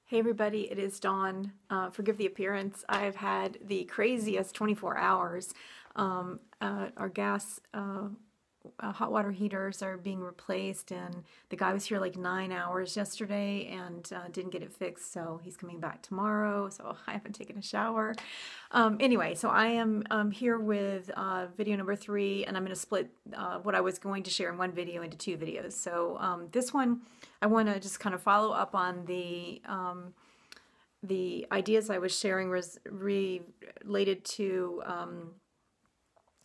Hey everybody, it is Dawn. Forgive the appearance. I've had the craziest 24 hours. Our gas hot water heaters are being replaced, and the guy was here like 9 hours yesterday and didn't get it fixed, so he's coming back tomorrow. So I haven't taken a shower. Anyway, so I am here with video number 3, and I'm going to split what I was going to share in one video into 2 videos. So this one, I want to just kind of follow up on the ideas I was sharing was related to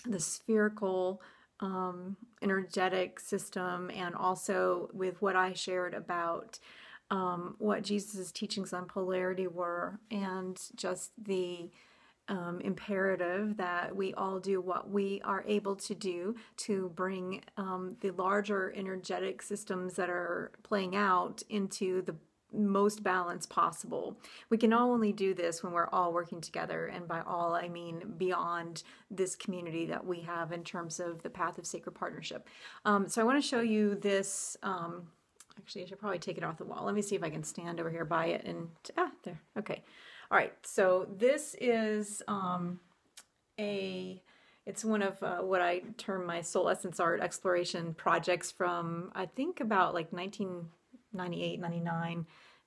the spherical energetic system, and also with what I shared about what Jesus' teachings on polarity were, and just the imperative that we all do what we are able to do to bring the larger energetic systems that are playing out into the most balance possible. We can only do this when we're all working together, and by all I mean beyond this community that we have in terms of the path of sacred partnership. So I want to show you this. Actually, I should probably take it off the wall. Let me see if I can stand over here by it and there. Okay. All right. So this is it's one of what I term my soul essence art exploration projects from, I think, about like 1998, 99.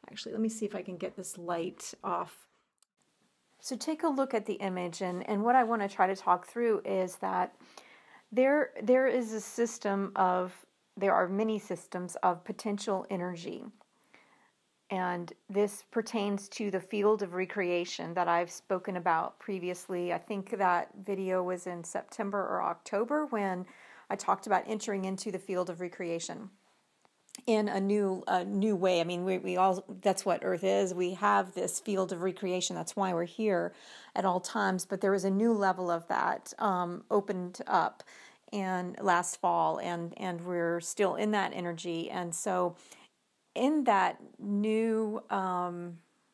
Actually, let me see if I can get this light off. So take a look at the image, and what I want to try to talk through is that there is a system of, there are many systems of potential energy. And this pertains to the field of recreation that I've spoken about previously. I think that video was in September or October when I talked about entering into the field of recreation in a new way. I mean, we all, that's what Earth is. We have this field of recreation. That's why we're here at all times. But there was a new level of that opened up and last fall, and we're still in that energy. And so in that new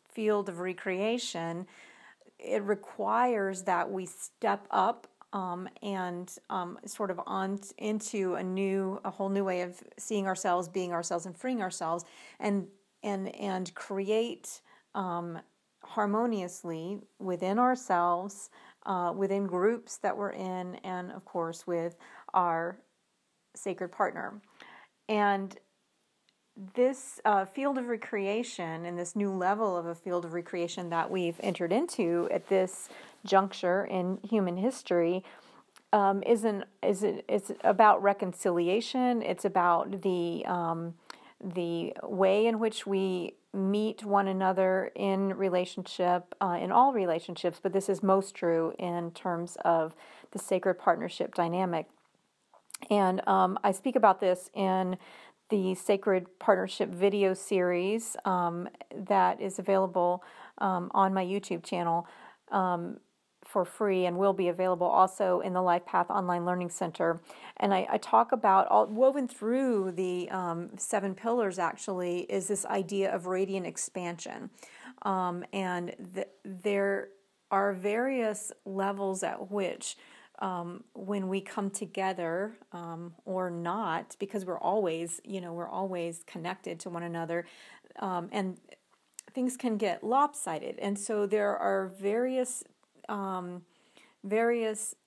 field of recreation, it requires that we step up and sort of on into a whole new way of seeing ourselves, being ourselves, and freeing ourselves, and create harmoniously within ourselves, within groups that we're in, and of course with our sacred partner. And this field of recreation and this new level of a field of recreation that we've entered into at this juncture in human history it's about reconciliation. It's about the way in which we meet one another in relationship, in all relationships, but this is most true in terms of the sacred partnership dynamic. And I speak about this in the Sacred Partnership video series that is available on my YouTube channel for free, and will be available also in the Life Path Online Learning Center. And I talk about, woven through the 7 pillars actually, is this idea of radiant expansion. And there are various levels at which when we come together or not, because we're always connected to one another, and things can get lopsided. And so there are various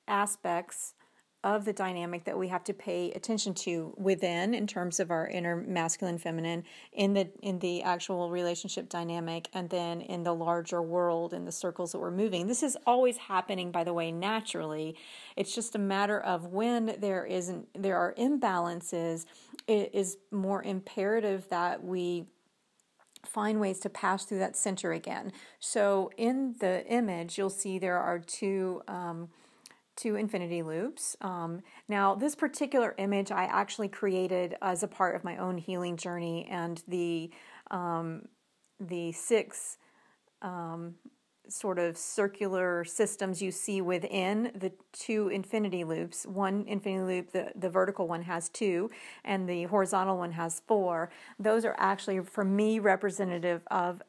aspects of the dynamic that we have to pay attention to within, in terms of our inner masculine, feminine, in the actual relationship dynamic, and then in the larger world, in the circles that we're moving. This is always happening, by the way, naturally. It's just a matter of when there are imbalances, it is more imperative that we find ways to pass through that center again. So in the image, you'll see there are two infinity loops. Now, this particular image I actually created as a part of my own healing journey, and the 6 sort of circular systems you see within the 2 infinity loops. One infinity loop, the vertical one, has 2, and the horizontal one has 4. Those are actually, for me, representative of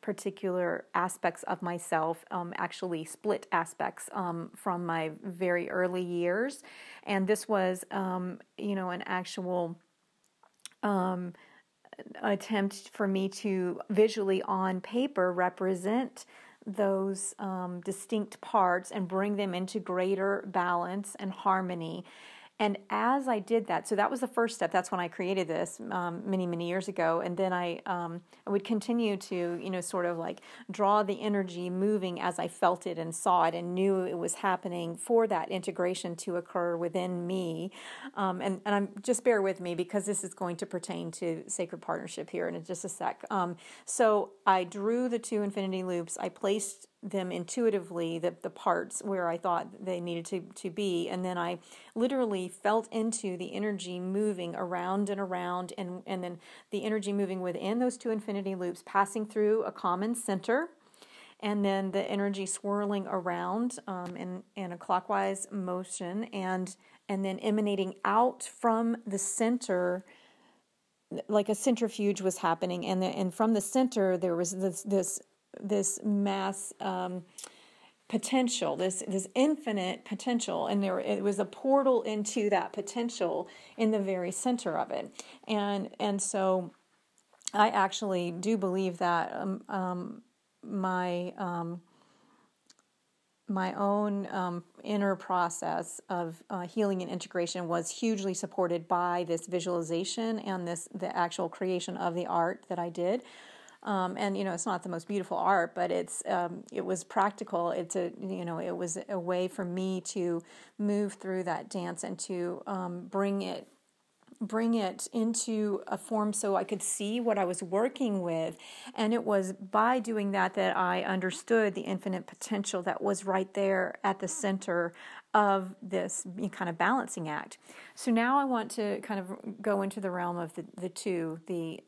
particular aspects of myself, actually split aspects from my very early years. And this was, an actual attempt for me to visually on paper represent those distinct parts and bring them into greater balance and harmony. And as I did that, so that was the first step. That's when I created this many, many years ago. And then I would continue to, sort of like draw the energy moving as I felt it and saw it and knew it was happening for that integration to occur within me. And I'm just bear with me because this is going to pertain to sacred partnership here in just a sec. So I drew the two infinity loops. I placed them intuitively, the parts where I thought they needed to be, and then I literally felt into the energy moving around and around, and then the energy moving within those two infinity loops, passing through a common center, and then the energy swirling around in a clockwise motion, and then emanating out from the center, like a centrifuge was happening, and from the center there was this mass potential, this infinite potential, and it was a portal into that potential in the very center of it, and so I actually do believe that my own inner process of healing and integration was hugely supported by this visualization and the actual creation of the art that I did. And it's not the most beautiful art, but it was practical. It was a way for me to move through that dance and to bring it into a form so I could see what I was working with. And it was by doing that I understood the infinite potential that was right there at the center of this kind of balancing act. So now I want to kind of go into the realm of the two, the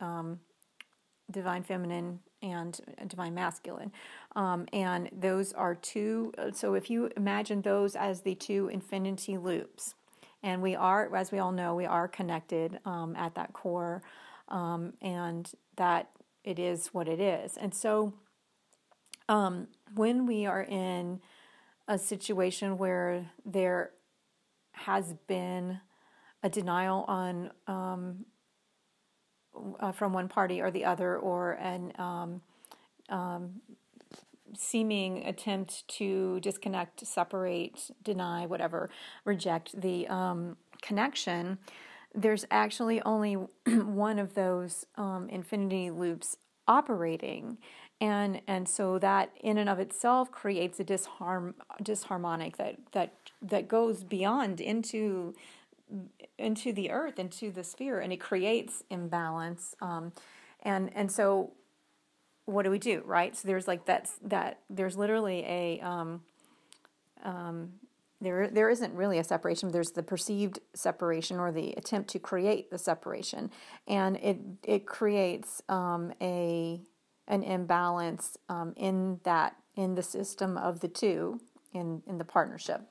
divine feminine and divine masculine. And those are two, so if you imagine those as the two infinity loops, and we are, as we all know, we are connected at that core, and that it is what it is. And so when we are in a situation where there has been a denial on from one party or the other, or an seeming attempt to disconnect, separate, deny, whatever, reject the connection, there's actually only one of those infinity loops operating, and so that in and of itself creates a disharmonic that goes beyond into the earth, into the sphere, and it creates imbalance. And so what do we do, right? So there's like that there's literally a there isn't really a separation. There's the perceived separation or the attempt to create the separation, and it creates an imbalance in the system of the two in the partnership.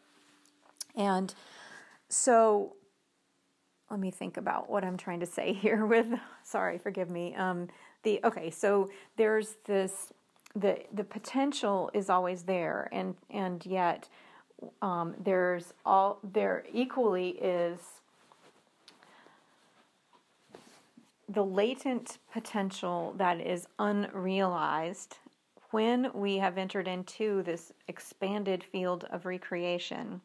And so let me think about what I'm trying to say here sorry, forgive me. So there's this, the potential is always there, and yet there equally is the latent potential that is unrealized when we have entered into this expanded field of recreation.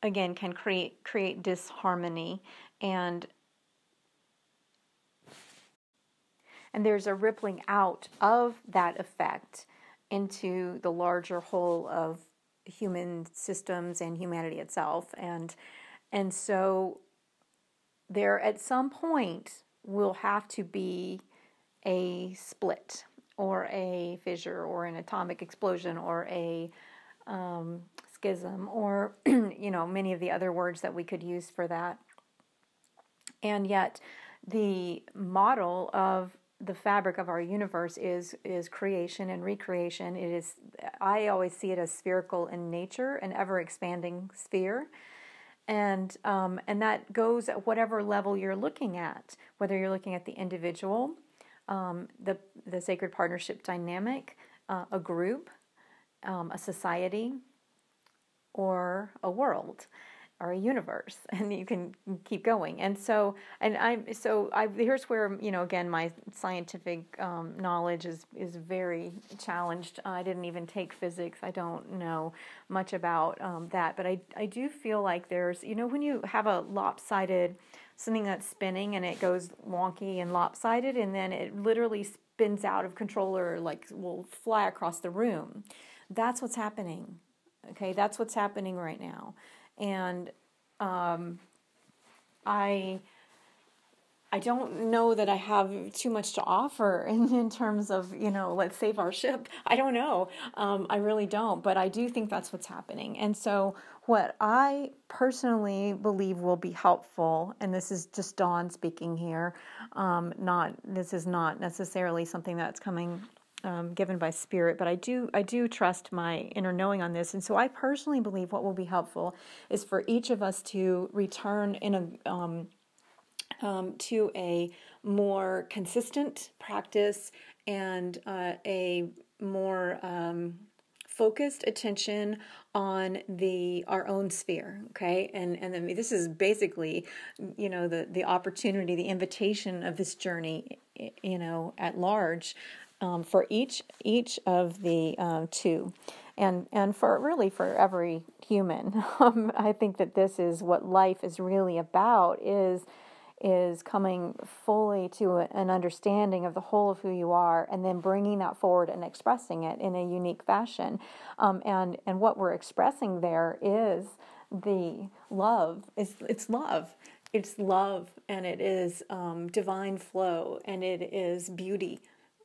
Again, can create disharmony, and there's a rippling out of that effect into the larger whole of human systems and humanity itself, and so there at some point will have to be a split or a fissure or an atomic explosion or a schism, or many of the other words that we could use for that. And yet the model of the fabric of our universe is creation and recreation. It is, I always see it as spherical in nature, an ever expanding sphere, and that goes at whatever level you're looking at, whether you're looking at the individual, the sacred partnership dynamic, a group, a society, or a world. are a universe, and you can keep going. And so, here's where, again, my scientific knowledge is very challenged. I didn't even take physics. I don't know much about that, but I do feel like there's, when you have a lopsided, something that's spinning and it goes wonky and lopsided, and then it literally spins out of control, or like will fly across the room. That's what's happening. Okay, that's what's happening right now. And I don't know that I have too much to offer in terms of, let's save our ship. I don't know. I really don't. But I do think that's what's happening. And so what I personally believe will be helpful, and this is just Dawn speaking here, this is not necessarily something that's coming given by Spirit, but I do trust my inner knowing on this. And so I personally believe what will be helpful is for each of us to return to a more consistent practice and a more focused attention on our own sphere, okay? And then this is basically, the opportunity, the invitation of this journey, at large, for each of the two. And for every human. I think that this is what life is really about, is coming fully to an understanding of the whole of who you are, and then bringing that forward and expressing it in a unique fashion. And what we're expressing there is the love. It's love. It's love, and it is divine flow, and it is beauty.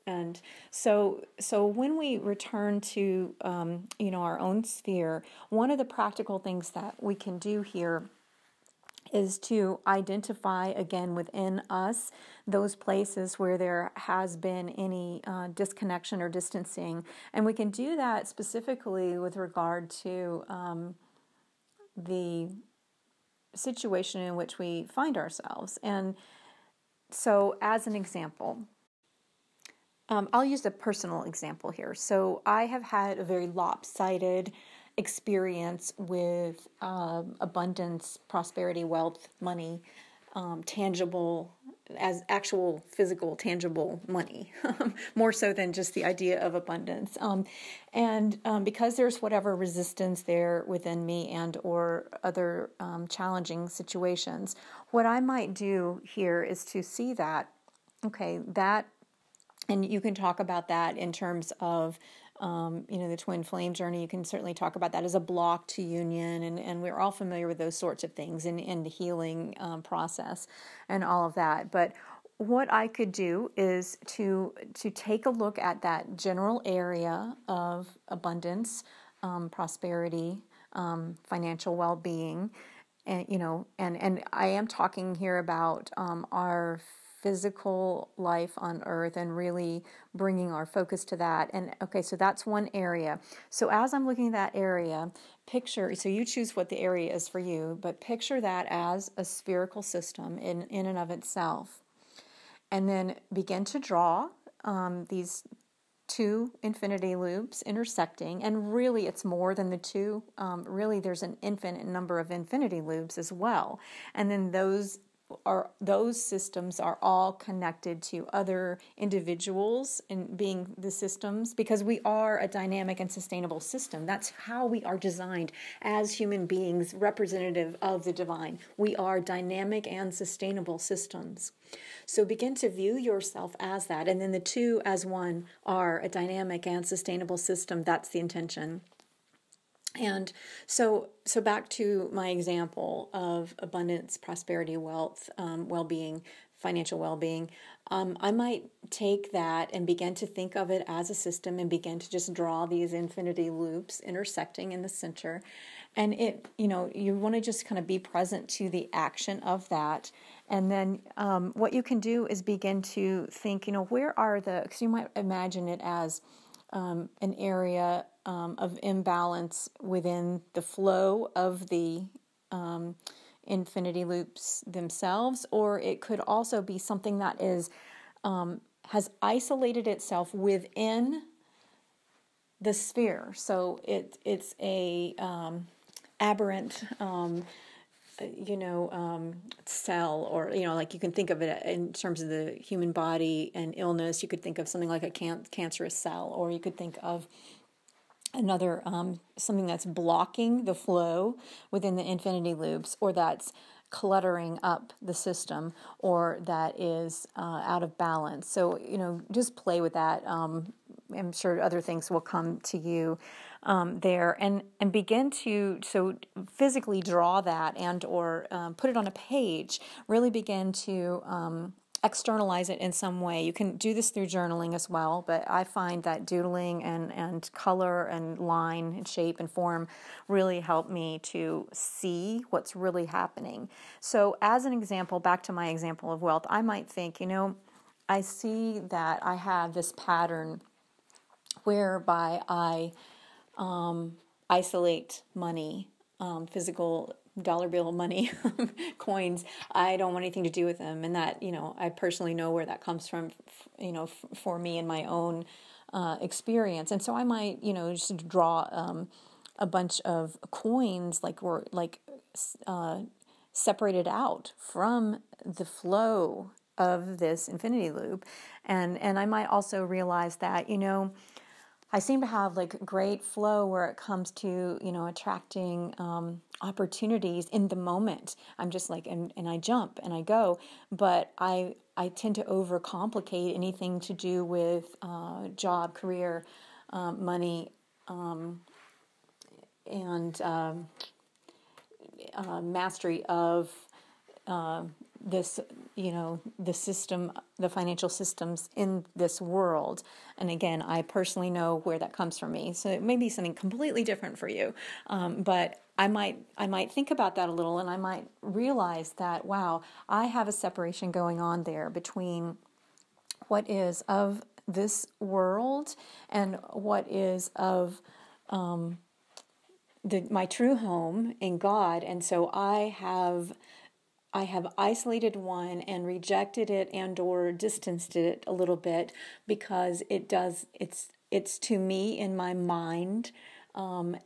And so when we return to our own sphere, one of the practical things that we can do here is to identify again within us those places where there has been any disconnection or distancing. And we can do that specifically with regard to the situation in which we find ourselves. And so as an example, I'll use a personal example here. So I have had a very lopsided experience with abundance, prosperity, wealth, money, tangible, as actual physical, tangible money, more so than just the idea of abundance. And because there's whatever resistance there within me and or other challenging situations, what I might do here is to see that, okay, and you can talk about that in terms of, the twin flame journey. You can certainly talk about that as a block to union, and we're all familiar with those sorts of things in the healing process and all of that. But what I could do is to take a look at that general area of abundance, prosperity, financial well-being, and I am talking here about our physical life on earth, and really bringing our focus to that. And okay, so that's one area. So as I'm looking at that area, so you choose what the area is for you, but picture that as a spherical system in and of itself. And then begin to draw these two infinity loops intersecting, and really it's more than the two. Really there's an infinite number of infinity loops as well. And then those systems are all connected to other individuals and being the systems, because we are a dynamic and sustainable system. That's how we are designed as human beings, representative of the divine. We are dynamic and sustainable systems. So begin to view yourself as that, and then the two as one are a dynamic and sustainable system. That's the intention. And so back to my example of abundance, prosperity, wealth, well-being, financial well-being, I might take that and begin to think of it as a system, and begin to just draw these infinity loops intersecting in the center. And you want to just kind of be present to the action of that. And then what you can do is begin to think, because you might imagine it as an area of imbalance within the flow of the infinity loops themselves, or it could also be something that has isolated itself within the sphere. So it's a aberrant cell, or, like you can think of it in terms of the human body and illness. You could think of something like a cancerous cell, or you could think of another something that's blocking the flow within the infinity loops, or that's cluttering up the system, or that is out of balance. So, just play with that. I'm sure other things will come to you there, and begin to physically draw that, and or put it on a page. Really begin to externalize it in some way. You can do this through journaling as well, but I find that doodling and color and line and shape and form really help me to see what's really happening. So as an example, back to my example of wealth, I might think, I see that I have this pattern whereby I isolate money, physical dollar bill money, coins. I don't want anything to do with them, and that I personally know where that comes from, for me in my own experience. And so I might just draw a bunch of coins separated out from the flow of this infinity loop, and I might also realize that I seem to have great flow where it comes to attracting opportunities in the moment. I'm just and I jump and I go, but I tend to overcomplicate anything to do with job, career, money, and mastery of this, the system, the financial systems in this world. And again, I personally know where that comes from me. So it may be something completely different for you. But I might think about that a little, and I might realize that, wow, I have a separation going on there between what is of this world and what is of my true home in God. And so I have isolated one and rejected it and or distanced it a little bit, because it's to me in my mind,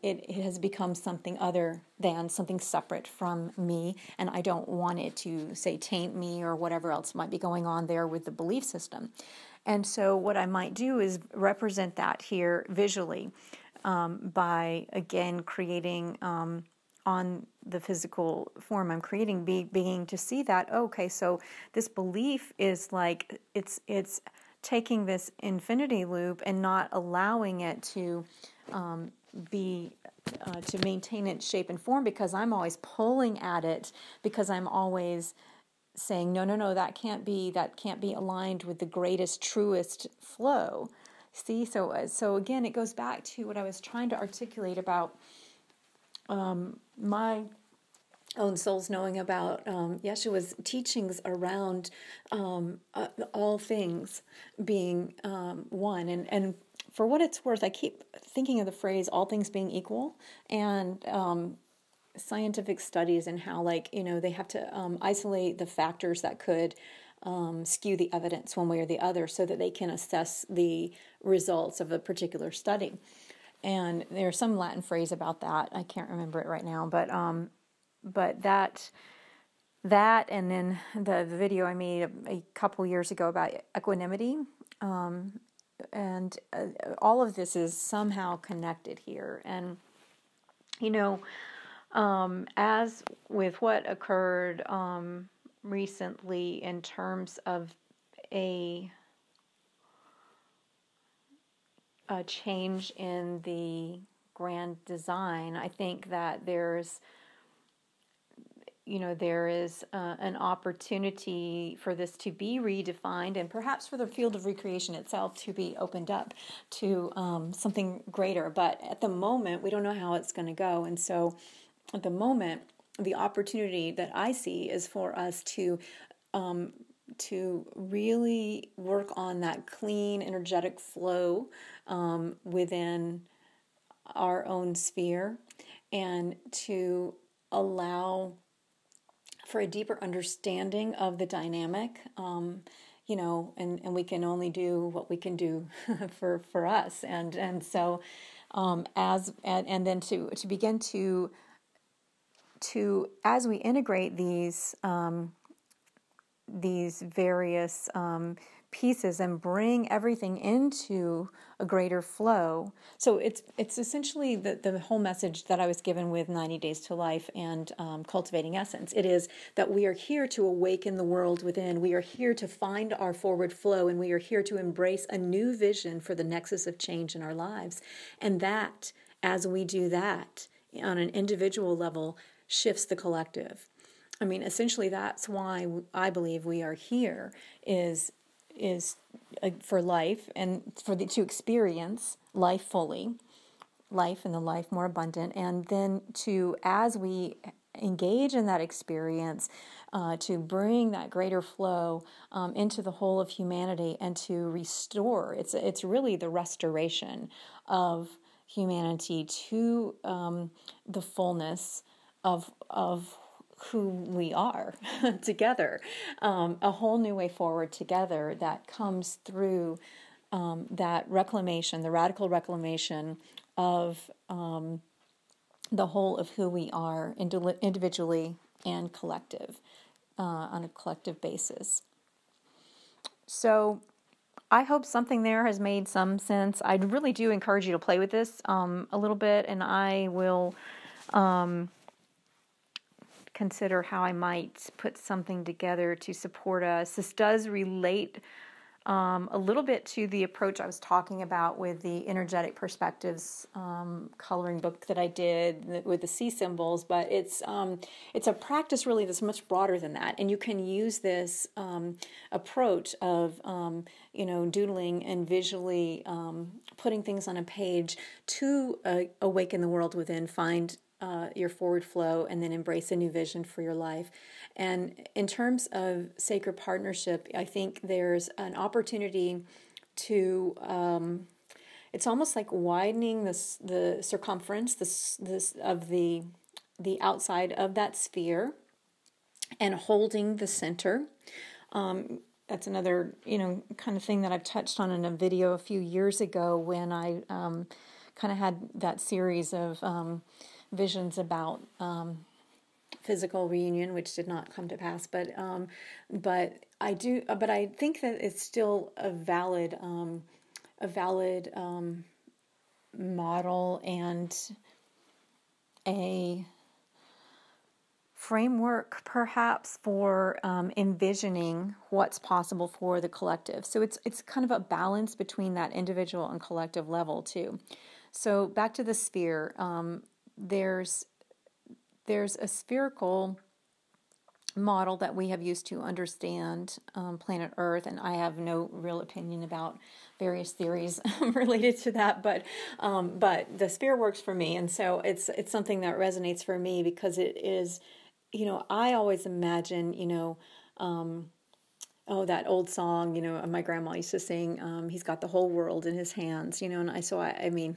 it has become something other than, something separate from me, and I don't want it to, say, taint me or whatever else might be going on there with the belief system. And so what I might do is represent that here visually, by, again, creating on the physical form I'm creating, beginning to see that, okay, so this belief is it's taking this infinity loop and not allowing it to to maintain its shape and form, because I'm always pulling at it, because I'm always saying, no, that can't be aligned with the greatest, truest flow. See, so again, it goes back to what I was trying to articulate about my own soul's knowing about Yeshua's teachings around all things being one. And for what it's worth, I keep thinking of the phrase "all things being equal," and scientific studies, and how they have to isolate the factors that could skew the evidence one way or the other, so that they can assess the results of a particular study. And there's some Latin phrase about that. I can't remember it right now, but that, and then the video I made a couple years ago about equanimity, and all of this is somehow connected here. And as with what occurred recently in terms of a change in the grand design, I think that there is an opportunity for this to be redefined, and perhaps for the field of recreation itself to be opened up to something greater. But at the moment, we don't know how it's going to go. And so at the moment, the opportunity that I see is for us to really work on that clean, energetic flow within our own sphere, and to allow for a deeper understanding of the dynamic, and we can only do what we can do for us, and so and then to begin to as we integrate these various pieces and bring everything into a greater flow. So it's essentially the whole message that I was given with 90 Days to Life and Cultivating Essence. It is that we are here to awaken the world within. We are here to find our forward flow, and we are here to embrace a new vision for the nexus of change in our lives. And that, as we do that on an individual level, shifts the collective. I mean, essentially, that's why I believe we are here is for life and to experience life fully, life and the life more abundant, and then as we engage in that experience, to bring that greater flow into the whole of humanity and to restore. It's really the restoration of humanity to the fullness of who we are together, a whole new way forward together that comes through that reclamation, the radical reclamation of the whole of who we are individually and collective, on a collective basis. So I hope something there has made some sense. I really do encourage you to play with this a little bit, and I will consider how I might put something together to support us. This does relate a little bit to the approach I was talking about with the energetic perspectives coloring book that I did with the C symbols, but it's a practice really that's much broader than that, and you can use this approach of doodling and visually putting things on a page to awaken the world within, find your forward flow, and then embrace a new vision for your life. And in terms of sacred partnership, I think there's an opportunity to, it's almost like widening the circumference this of the outside of that sphere and holding the center. That's another, kind of thing that I've touched on in a video a few years ago when I kind of had that series of visions about physical reunion, which did not come to pass. But I think that it's still a valid model and a framework, perhaps, for envisioning what's possible for the collective. So it's kind of a balance between that individual and collective level too. So back to the sphere. There's a spherical model that we have used to understand planet Earth, and I have no real opinion about various theories related to that, but the sphere works for me, and so it's something that resonates for me because it is, I always imagine, that old song, my grandma used to sing, he's got the whole world in his hands, and I mean,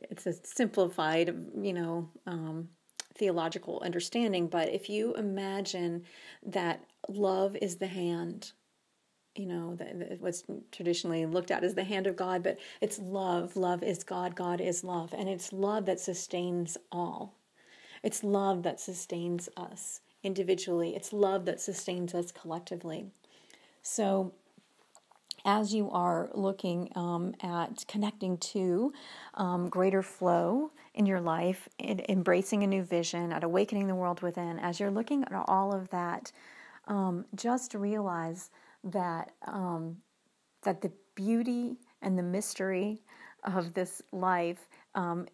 it's a simplified, theological understanding, but if you imagine that love is the hand, what's traditionally looked at as the hand of God, but it's love. Love is God. God is love. And it's love that sustains all. It's love that sustains us individually. It's love that sustains us collectively. So as you are looking at connecting to greater flow in your life, embracing a new vision, at awakening the world within, as you're looking at all of that, just realize that that the beauty and the mystery of this life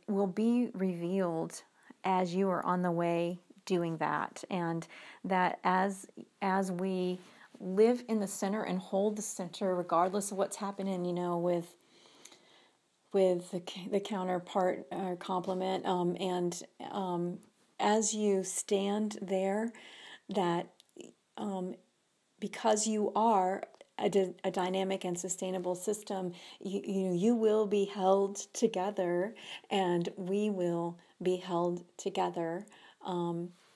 will be revealed as you are on the way doing that, and that as we live in the center and hold the center regardless of what's happening, with the counterpart or complement, and as you stand there, that because you are a dynamic and sustainable system, you will be held together, and we will be held together,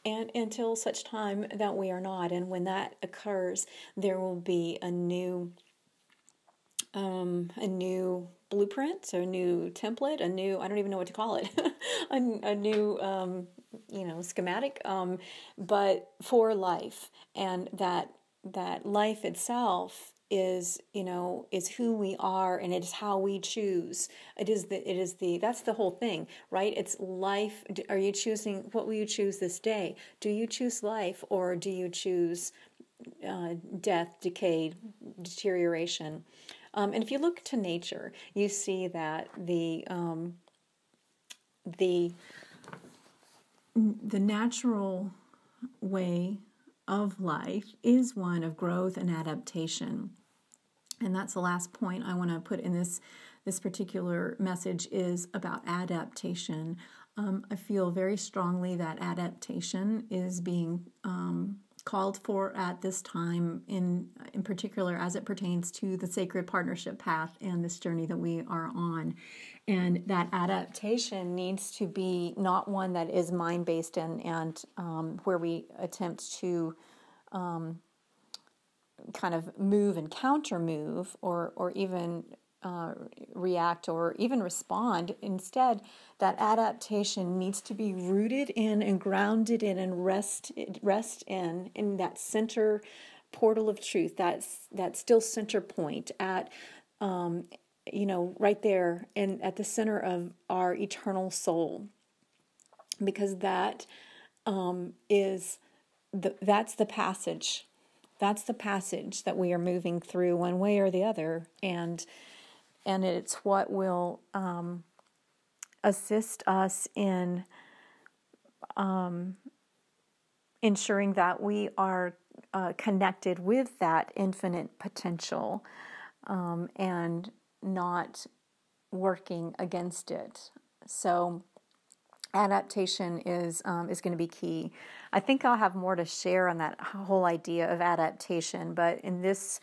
and until such time that we are not. And when that occurs, there will be a new a new blueprint, so a new template, a new, I don't even know what to call it, a new, schematic, but for life. And that life itself is, is who we are, and it is how we choose. That's the whole thing, right? It's life. Are you choosing, what will you choose this day? Do you choose life, or do you choose death, decay, deterioration? And if you look to nature, you see that the natural way of life is one of growth and adaptation. And that's the last point I want to put in this particular message, is about adaptation. I feel very strongly that adaptation is being called for at this time, in particular as it pertains to the sacred partnership path and this journey that we are on. And that adaptation needs to be not one that is mind-based and where we attempt to kind of move and counter move, or even react or even respond. Instead, that adaptation needs to be rooted in and grounded in and rest in that center portal of truth, that still center point at right there and at the center of our eternal soul, because that's the passage. That's the passage that we are moving through one way or the other, and it's what will assist us in ensuring that we are connected with that infinite potential, and not working against it. So adaptation is going to be key. I think I'll have more to share on that whole idea of adaptation, but in this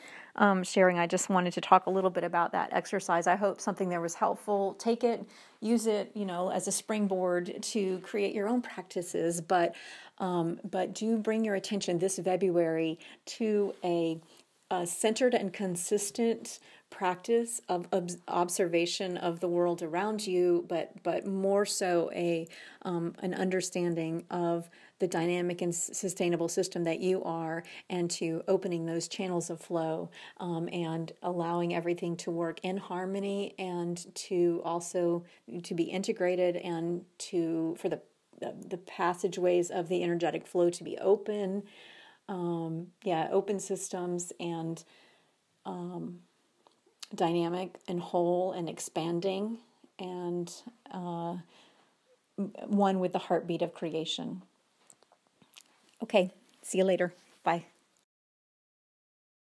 sharing, I just wanted to talk a little bit about that exercise. I hope something there was helpful. Take it, use it, as a springboard to create your own practices, but do bring your attention this February to a centered and consistent practice of observation of the world around you, but more so an understanding of the dynamic and sustainable system that you are, and to opening those channels of flow, and allowing everything to work in harmony, and to also to be integrated, and for the passageways of the energetic flow to be open. Open systems, and dynamic and whole and expanding, and one with the heartbeat of creation. Okay, see you later. Bye.